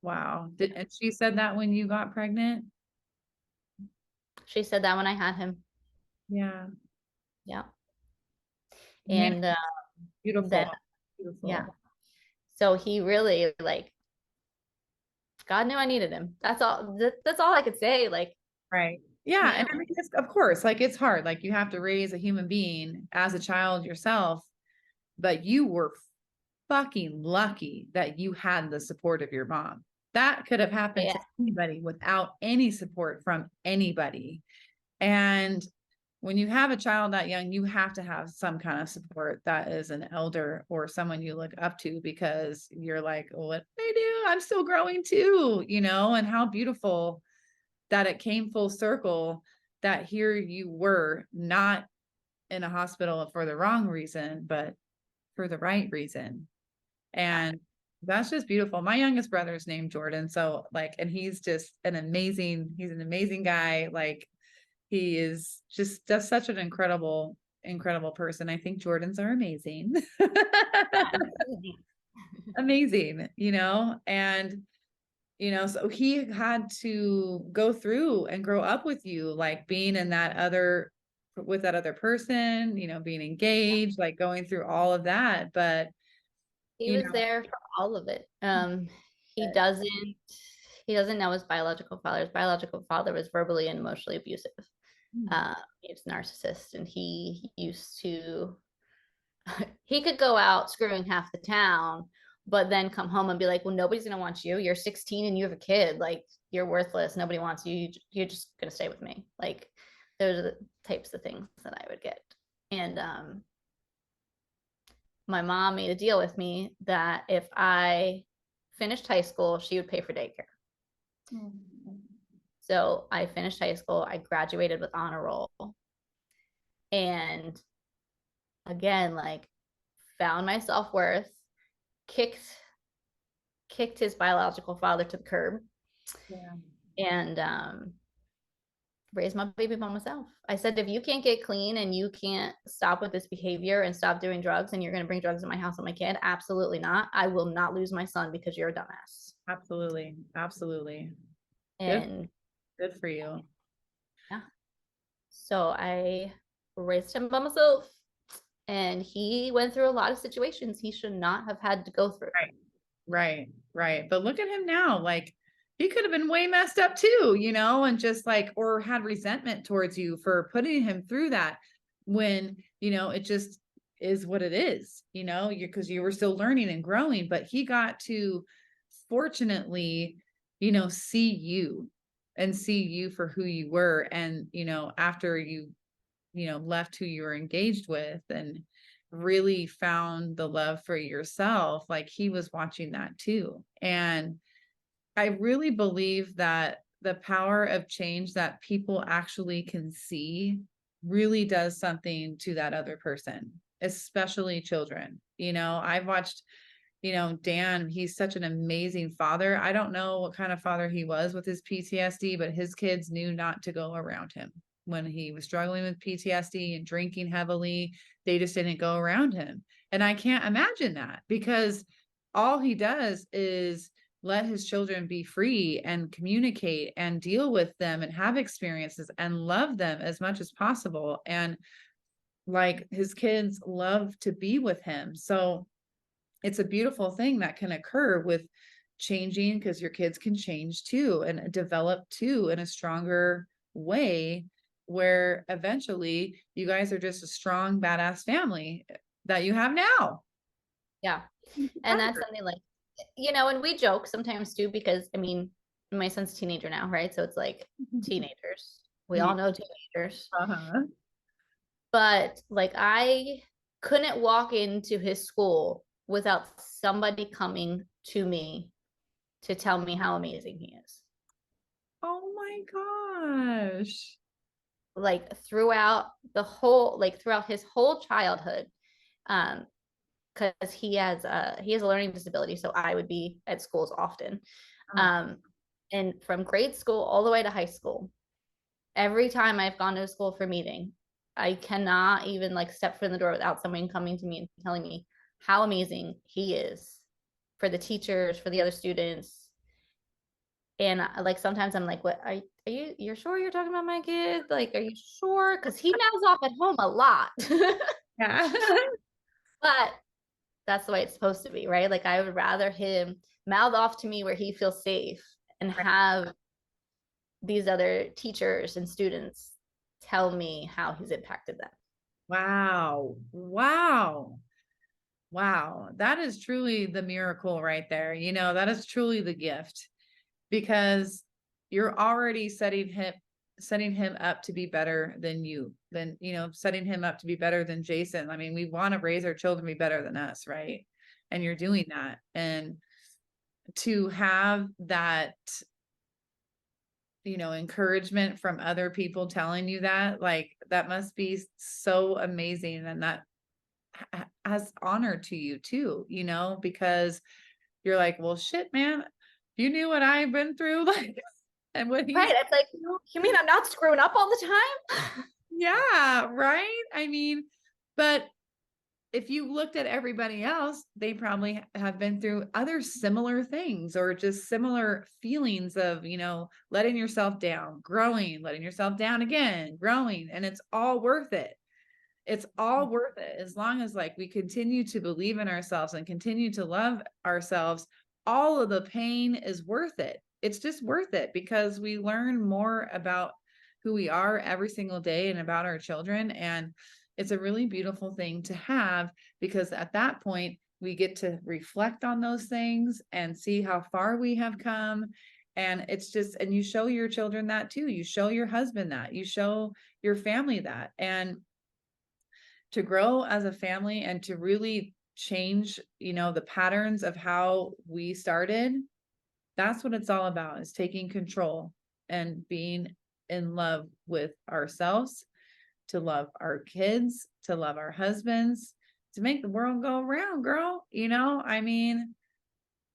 Wow. And she said that when you got pregnant? She said that when I had him. Yeah. Yeah. Man, And beautiful. then, yeah. Beautiful. So he really like, God knew I needed him. That's all. That's all I could say. Like, Right. Yeah. man, And I mean, of course, like it's hard. Like you have to raise a human being as a child yourself, but you were fucking lucky that you had the support of your mom. That could have happened yeah, to anybody without any support from anybody. And when you have a child that young, you have to have some kind of support that is an elder or someone you look up to, because you're like, what do I do? I'm still growing too, and how beautiful that it came full circle, that here you were not in a hospital for the wrong reason, but for the right reason. And that's just beautiful. My youngest brother is named Jordan. So like, and he's an amazing guy. Like he is just such an incredible person. I think Jordans are amazing. Amazing, and so he had to go through and grow up with you, like being in with that other person, being engaged, like going through all of that. But, he you was know, there for all of it. He doesn't he doesn't know his biological father. His biological father was verbally and emotionally abusive. He's a narcissist, and he used to he could go out screwing half the town, but then come home and be like, well, nobody's gonna want you. You're 16 and you have a kid. Like you're worthless. Nobody wants you. You're just gonna stay with me. Like those are the types of things that I would get. And my mom made a deal with me that if I finished high school, she would pay for daycare. So I finished high school. I graduated with honor roll. And again, like found my self-worth, kicked his biological father to the curb, Yeah, and raised my baby by myself. I said, if you can't get clean and you can't stop with this behavior and stop doing drugs, and you're going to bring drugs in my house with my kid, absolutely not. I will not lose my son because you're a dumbass. absolutely. Absolutely. Good, And good for you. yeah, so I raised him by myself, and he went through a lot of situations he should not have had to go through. Right. Right. Right. But look at him now. Like he could have been way messed up too, and just like, or had resentment towards you for putting him through that, when, it just is what it is, because you were still learning and growing, but he got to fortunately, see you and see you for who you were. And, after you, left who you were engaged with and really found the love for yourself, like he was watching that too. And I really believe that the power of change that people actually can see really does something to that other person, especially children. I've watched, Dan, he's such an amazing father. I don't know what kind of father he was with his PTSD, but his kids knew not to go around him when he was struggling with PTSD and drinking heavily. They just didn't go around him. And I can't imagine that, because all he does is let his children be free and communicate and deal with them and have experiences and love them as much as possible. And like his kids love to be with him. So it's a beautiful thing that can occur with changing, because your kids can change too and develop too in a stronger way, where eventually you guys are just a strong, badass family that you have now. Yeah. And that's something like, and we joke sometimes too, because I mean, my son's a teenager now, right? So it's like teenagers. We Yeah. all know teenagers. Uh-huh. But like I couldn't walk into his school without somebody coming to me to tell me how amazing he is. Oh my gosh. Like throughout his whole childhood. Um, because he has a learning disability, so I would be at schools often. Oh, Um, and from grade school all the way to high school, every time I've gone to a school for meeting, I cannot even like step foot in the door without someone coming to me and telling me how amazing he is for the teachers, for the other students. And like sometimes I'm like, what you're sure you're talking about my kid? Like, are you sure? Because he mouths off at home a lot. yeah. But that's the way it's supposed to be, right? Like I would rather him mouth off to me where he feels safe and have these other teachers and students tell me how he's impacted them. Wow. Wow. Wow. That is truly the miracle right there. That is truly the gift, because you're already setting him up to be better than you, setting him up to be better than Jason. I mean, we want to raise our children to be better than us, right? And you're doing that. And to have that, encouragement from other people telling you that, like, that must be so amazing. And that has honor to you too, because you're like, well, shit, man, you knew what I've been through, like, and what Right. he's, It's like, you mean I'm not screwing up all the time? yeah, right. I mean, but if you looked at everybody else, they probably have been through other similar things, or just similar feelings of, letting yourself down, growing, letting yourself down again, growing, and it's all worth it. It's all worth it, as long as, like, we continue to believe in ourselves and continue to love ourselves. All of the pain is worth it. It's just worth it, because we learn more about who we are every single day and about our children. And it's a really beautiful thing to have, because at that point we get to reflect on those things and see how far we have come. And it's just, and you show your children that too. You show your husband that, you show your family that. And to grow as a family and to really change, the patterns of how we started, that's what it's all about, is taking control and being in love with ourselves, to love our kids, to love our husbands, to make the world go around, girl. I mean,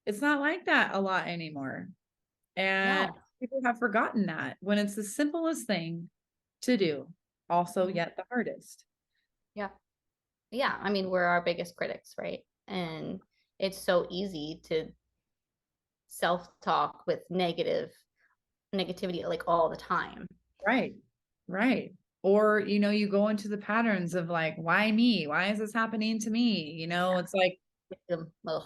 it's not like that a lot anymore. And No. people have forgotten that, when it's the simplest thing to do, also Mhm. yet the hardest. Yeah. Yeah. I mean, we're our biggest critics, right? And it's so easy to self-talk with negativity like all the time. Right. Right. Or, you go into the patterns of, like, why me? Why is this happening to me? It's like, Ugh.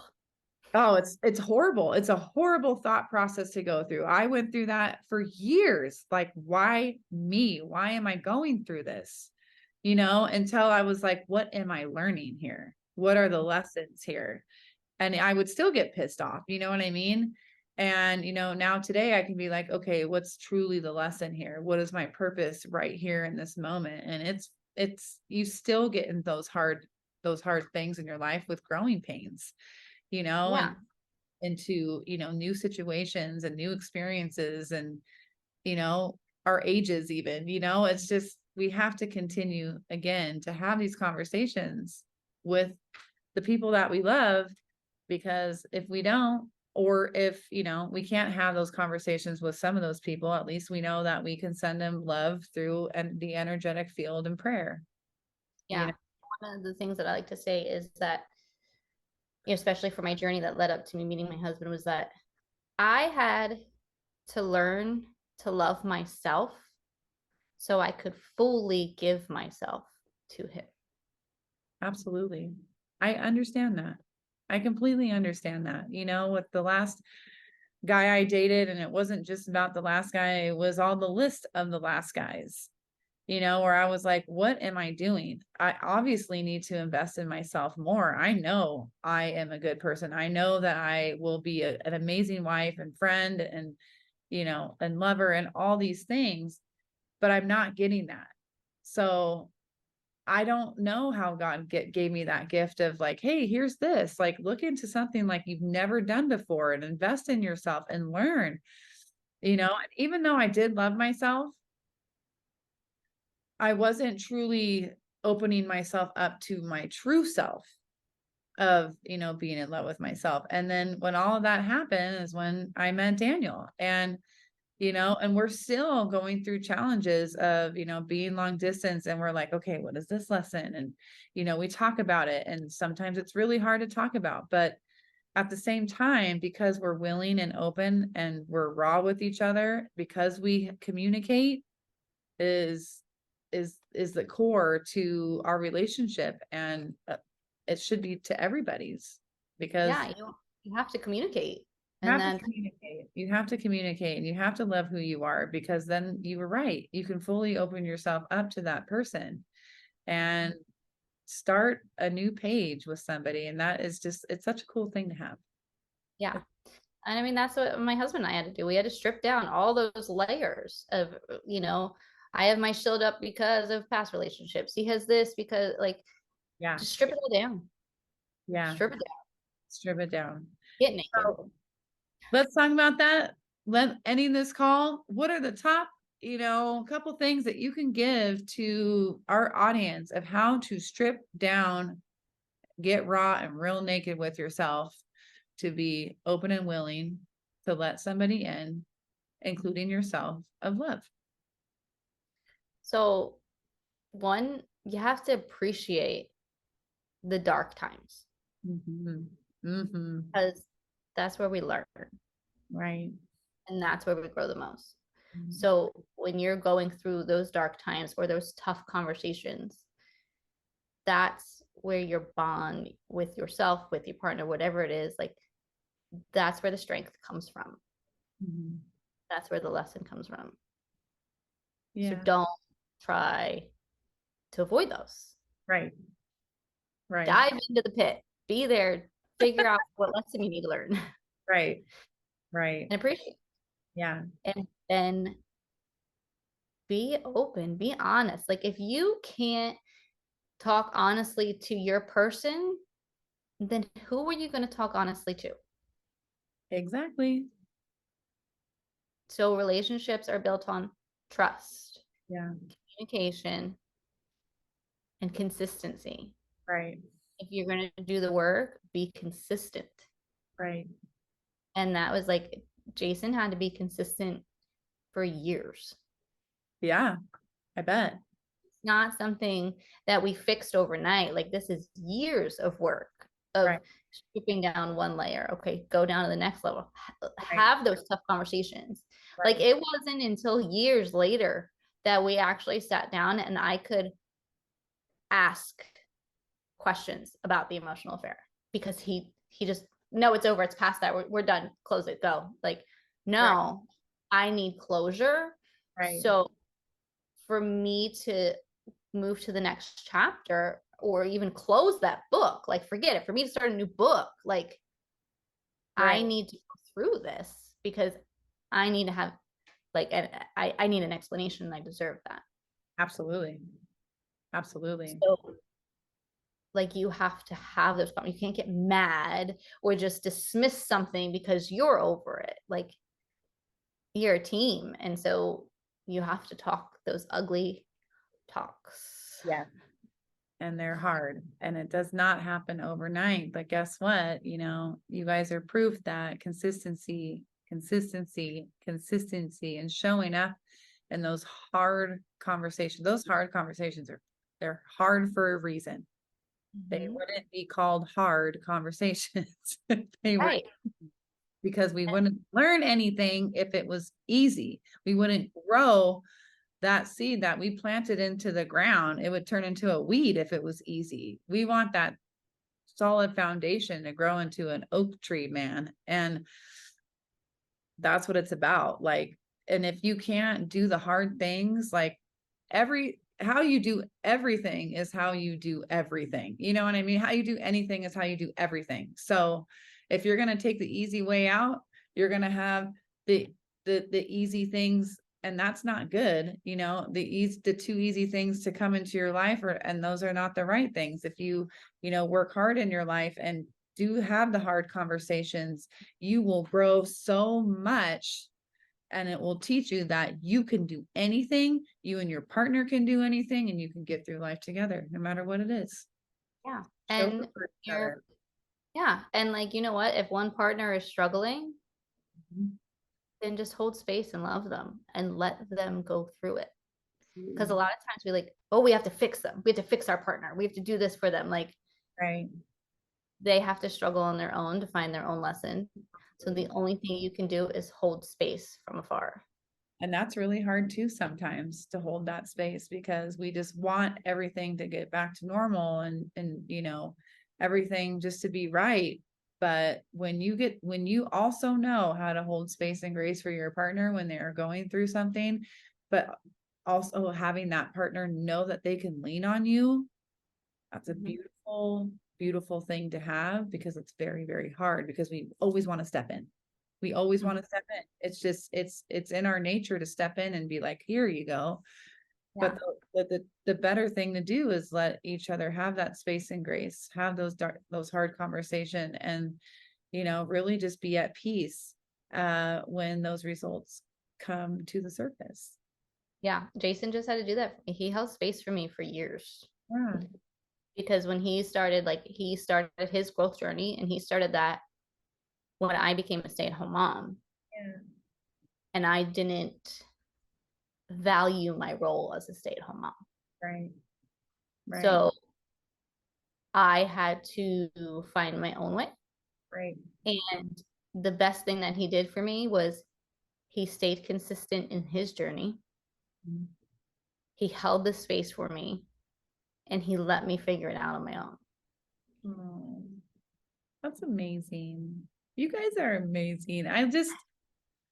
oh, it's horrible. It's a horrible thought process to go through. I went through that for years. Like, why me? Why am I going through this? Until I was like, what am I learning here? What are the lessons here? And I would still get pissed off. You know what I mean? And, now today I can be like, okay, what's truly the lesson here? What is my purpose right here in this moment? And you still get in those hard things in your life with growing pains, and Yeah. into, new situations and new experiences, and, you know, our ages even, it's just, we have to continue again to have these conversations with the people that we love, because if we don't, or if, we can't have those conversations with some of those people, at least we know that we can send them love through and the energetic field and prayer, you Yeah. know. One of the things that I like to say is that, especially for my journey that led up to me meeting my husband, was that I had to learn to love myself so I could fully give myself to him. Absolutely. I understand that. I completely understand that. You know, with the last guy I dated, and it wasn't just about the last guy, it was all the list of the last guys, you know, where I was like, what am I doing? I obviously need to invest in myself more. I know I am a good person. I know that I will be an amazing wife and friend and, you know, and lover and all these things, but I'm not getting that. So I don't know how God gave me that gift of like, hey, here's this, like, look into something like you've never done before and invest in yourself and learn, you know, and even though I did love myself, I wasn't truly opening myself up to my true self of, you know, being in love with myself. And then when all of that happened is when I met Daniel, and, you know, and we're still going through challenges of, you know, being long distance, and we're like, okay, what is this lesson? And, you know, we talk about it, and sometimes it's really hard to talk about, but at the same time, because we're willing and open and we're raw with each other, because we communicate is is the core to our relationship, and it should be to everybody's, because Yeah, you have to communicate. you And have to then communicate. You have to communicate, and you have to love who you are, because then you were right. You can fully open yourself up to that person and start a new page with somebody. And that is just, it's such a cool thing to have. yeah. And I mean, that's what my husband and I had to do. We had to strip down all those layers of, you know, I have my shield up because of past relationships. He has this because, like, Yeah. just strip it all down. Yeah. Strip it down. Strip it down. Get naked. So let's talk about that. Ending this call, what are the top, you know, couple things that you can give to our audience of how to strip down, get raw and real naked with yourself, to be open and willing to let somebody in, including yourself, of love? So, one, you have to appreciate the dark times Mm-hmm. Mm-hmm. because that's where we learn Right. and that's where we grow the most. Mhm. So, when you're going through those dark times or those tough conversations, that's where your bond with yourself, with your partner, whatever it is, like that's where the strength comes from. Mhm. That's where the lesson comes from. So Yeah. don't try to avoid those. Right. Right. Dive into the pit. Be there. Figure out what lesson you need to learn Right. Right. and appreciate. Yeah. And then be open, be honest. Like if you can't talk honestly to your person, then who are you going to talk honestly to? Exactly. So relationships are built on trust, Yeah. communication, and consistency. Right. If you're going to do the work, be consistent. Right. And that was like Jason had to be consistent for years. Yeah. I bet. It's not something that we fixed overnight. Like this is years of work of Right. stripping down one layer. Okay, go down to the next level. Right. Have those tough conversations. Like Right. it wasn't until years later that we actually sat down and I could ask questions about the emotional affair because he just no, it's over, it's past that, we're done, close it, go. Like Right. no, I need closure. Right. So for me to move to the next chapter or even close that book, like forget it, for me to start a new book, like I Right. need to go through this because I need to have like I need an explanation and I deserve that. Absolutely. Absolutely. So like you have to have those you can't get mad or just dismiss something because you're over it. Like you're a team, and so you have to talk those ugly talks. Yeah. And they're hard, and it does not happen overnight. But guess what? You know, you guys are proof that consistency, consistency, consistency, and showing up in those hard conversations they're hard for a reason. They Mm-hmm. wouldn't be called hard conversations if they were, Right. because we wouldn't learn anything if it was easy. We wouldn't grow that seed that we planted into the ground. It would turn into a weed if it was easy. We want that solid foundation to grow into an oak tree, man. And that's what it's about. Like, and if you can't do the hard things, like how you do everything is how you do everything. You know what I mean? How you do anything is how you do everything. So if you're going to take the easy way out, you're going to have the easy things, and that's not good. You know, the too easy things to come into your life, and those are not the right things. If you work hard in your life and do have the hard conversations, you will grow so much, and it will teach you that you can do anything, you and your partner can do anything, and you can get through life together no matter what it is. Yeah. Show And up for each other. yeah. And like, you know what? If one partner is struggling, Mhm. then just hold space and love them and let them go through it. Because a Mhm. lot of times we like, oh, we have to fix them. We have to fix our partner. We have to do this for them. Like, Right. they have to struggle on their own to find their own lesson. So the only thing you can do is hold space from afar. And that's really hard too sometimes, to hold that space, because we just want everything to get back to normal, and everything just to be right. But when you also know how to hold space and grace for your partner when they are going through something, but also having that partner know that they can lean on you, that's a beautiful, beautiful thing to have, because it's very, very hard, because we always want to step in. We always want to step in. It's just, it's in our nature to step in and be like, here you go. Yeah. But the better thing to do is let each other have that space and grace, have those hard conversation, and, really just be at peace, when those results come to the surface. Yeah. Jason just had to do that for me. He held space for me for years. Yeah. Because when he started, like, he started his growth journey, and he started that when I became a stay-at-home mom. Yeah. And I didn't value my role as a stay-at-home mom. Right. Right. So I had to find my own way. Right. And the best thing that he did for me was he stayed consistent in his journey. Mhm. He held the space for me, and he let me figure it out on my own. Oh, that's amazing. You guys are amazing.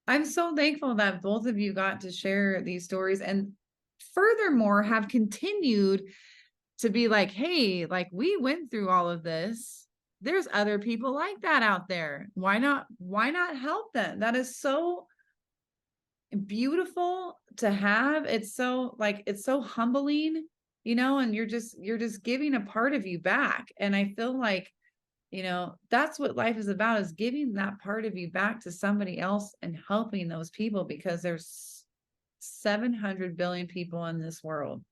I'm so thankful that both of you got to share these stories, and furthermore have continued to be like, hey, like, we went through all of this. There's other people like that out there. Why not help them? That is so beautiful to have. It's so humbling, and you're just giving a part of you back. And I feel like, that's what life is about, is giving that part of you back to somebody else and helping those people, because there's 700 billion people in this world.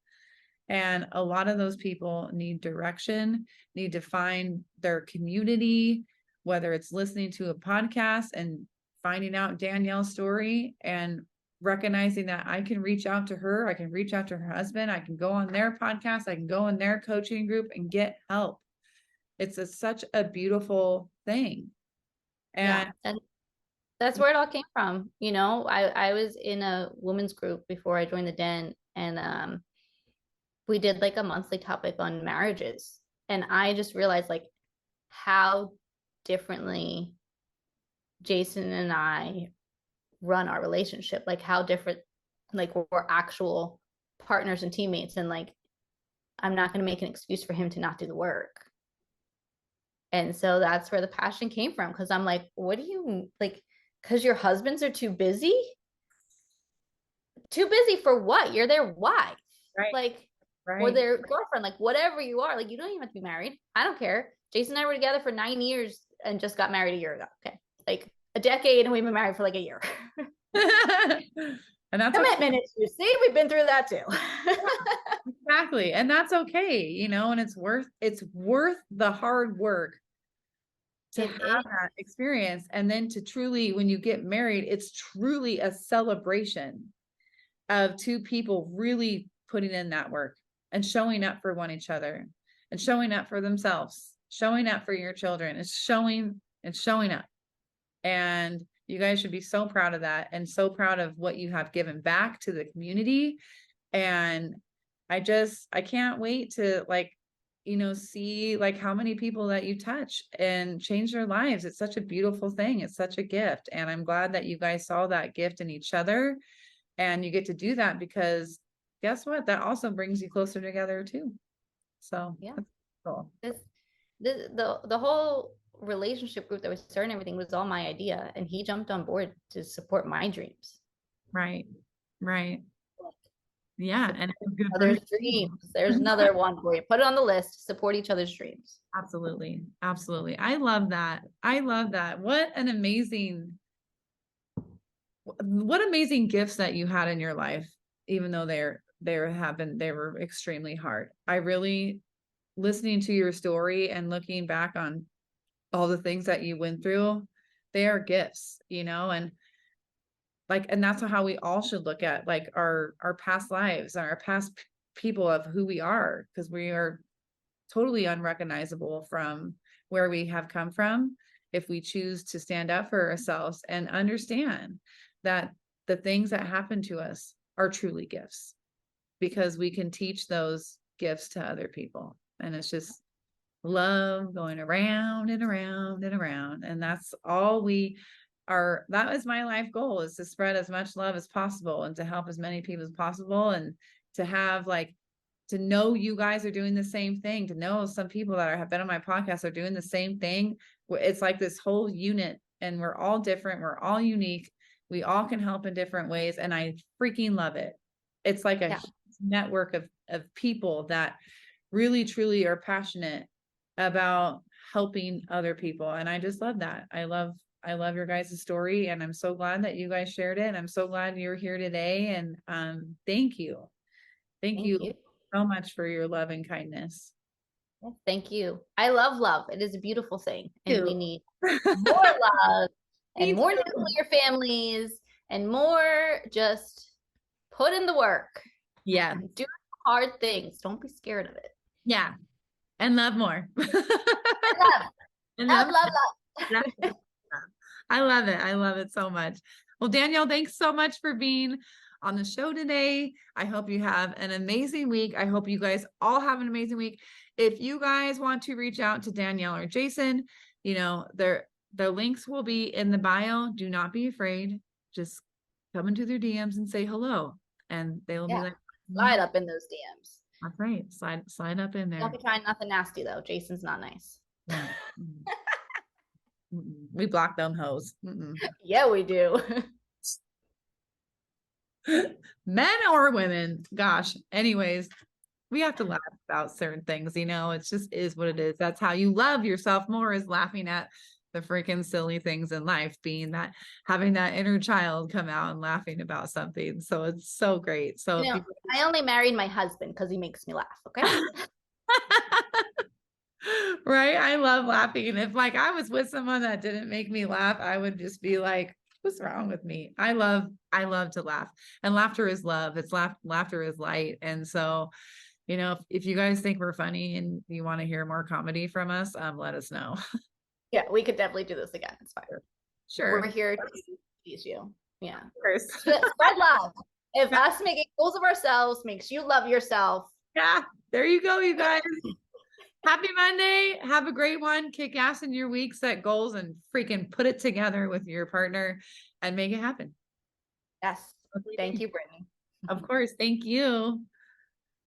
And a lot of those people need direction, need to find their community, whether it's listening to a podcast and finding out Danielle's story and recognizing that I can reach out to her, I can reach out to her husband, I can go on their podcast, I can go in their coaching group and get help. It's such a beautiful thing. Yeah. And And that's where it all came from. I was in a women's group before I joined the den, and we did like a monthly topic on marriages. And I just realized like how differently Jason and I run our relationship, like how different, like we're actual partners and teammates. And like, I'm not going to make an excuse for him to not do the work. And so that's where the passion came from. Cause I'm like, what do you like? Cause your husbands are too busy? Too busy for what? You're their wife. right, Like, or right. their girlfriend, like whatever you are. Like, you don't even have to be married. I don't care. Jason and I were together for 9 years and just got married a year ago. Okay. Like a decade, and we've been married for like a year. And that's okay. Commitment issues. See, we've been through that too. Exactly. And that's okay, and it's worth the hard work to It have is. that experience. And then to truly, when you get married, it's truly a celebration of two people really putting in that work and showing up for one each other and showing up for themselves, showing up for your children. It's showing up. And you guys should be so proud of that, and so proud of what you have given back to the community. And I can't wait to, like, see like how many people that you touch and change their lives. It's such a beautiful thing. It's such a gift. And I'm glad that you guys saw that gift in each other, and you get to do that, because guess what? That also brings you closer together too. So Yeah. that's cool. The whole relationship group that was starting everything was all my idea, and he jumped on board to support my dreams. Right. Right. Yeah. And it was good for Others' him. dreams. There's another one for you. Put it on the list. Support each other's dreams. Absolutely. Absolutely. I love that. I love that. What amazing gifts that you had in your life, even though they were extremely hard. I really, listening to your story and looking back on all the things that you went through, they are gifts, and like, and that's how we all should look at like our past lives and our past people of who we are, because we are totally unrecognizable from where we have come from, if we choose to stand up for ourselves and understand that the things that happen to us are truly gifts, because we can teach those gifts to other people. And it's just love going around and around and around. And that's all we are. That is my life goal, is to spread as much love as possible and to help as many people as possible, and to have like, to know you guys are doing the same thing, to know some people that have been on my podcast are doing the same thing. It's like this whole unit, and we're all different. We're all unique. We all can help in different ways. And I freaking love it. It's like a network of people that really, truly are passionate about helping other people. And I just love that. I love your guys' story, and I'm so glad that you guys shared it. And I'm so glad you're here today. And thank you. Thank you so much for your love and kindness. Thank you. I love love. It is a beautiful thing. And we need Me more love and more too. nuclear families and more just put in the work. Yeah. Do hard things. Don't be scared of it. Yeah. And love more. Love. And Love, love, love. I love it. I love it so much. Well, Danielle, thanks so much for being on the show today. I hope you have an amazing week. I hope you guys all have an amazing week. If you guys want to reach out to Danielle or Jason, the links will be in the bio. Do not be afraid. Just come into their DMs and say hello, and they will be like, slide up in those DMs. That's right. Slide up in there. Don't be trying nothing nasty though. Jason's not nice. We block them hoes. Yeah, we do. Men or women. Gosh. Anyways, we have to laugh about certain things, it just is what it is. That's how you love yourself more, is laughing at the freaking silly things in life, being that, having that inner child come out and laughing about something. So it's so great. So I only married my husband because he makes me laugh. Okay. Right. I love laughing. If like I was with someone that didn't make me laugh, I would just be like, what's wrong with me? I love to laugh, and laughter is love. It's laughter is light. And so, if you guys think we're funny and you want to hear more comedy from us, let us know. Yeah, we could definitely do this again. It's fine. Sure. We're here to tease you. Yeah. Spread love. If us making fools of ourselves makes you love yourself. Yeah. There you go, you guys. Happy Monday. Have a great one. Kick ass in your week, set goals, and freaking put it together with your partner and make it happen. Yes. Thank you, Brittany. Of course. Thank you.